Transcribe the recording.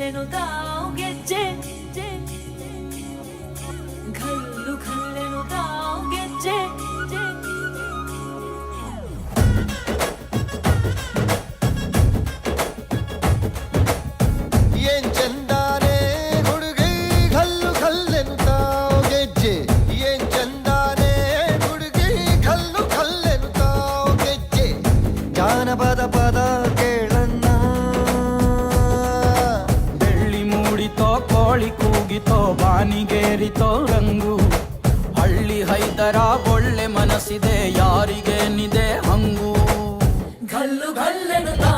ಘಲ್ಲೆನುತಾವ್ ಗೆಜ್ಜೆ ಘಲ್ಲು ಘಲ್ಲೆನುತಾವ್ ಗೆಜ್ಜೆ ಏನ್ ಚಂದಾನೆ ಹುಡುಗಿ ಘಲ್ಲು ಘಲ್ಲೆನುತಾವ್ ಗೆಜ್ಜೆ ಏನ್ ಚಂದಾನೆ ಹುಡುಗಿ ಘಲ್ಲು ಘಲ್ಲೆನುತಾವ್ ಗೆಜ್ಜೆ ಜಾನಪದ ಪದ ಕೇಳನ್ನ ಬೆಳ್ಳಿ ಮೂಡಿತೋ ಕೋಳಿ ಕೂಗಿತೋ ಬಾನಿಗೇರಿತೋ ರಂಗು ಹಳ್ಳಿ ಹೈದರ ಒಳ್ಳೆ ಮನಸ್ಸಿದೆ ಯಾರಿಗೇನಿದೆ ಹಂಗು ಘಲ್ಲು ಘಲ್ಲೆನುತಾವ್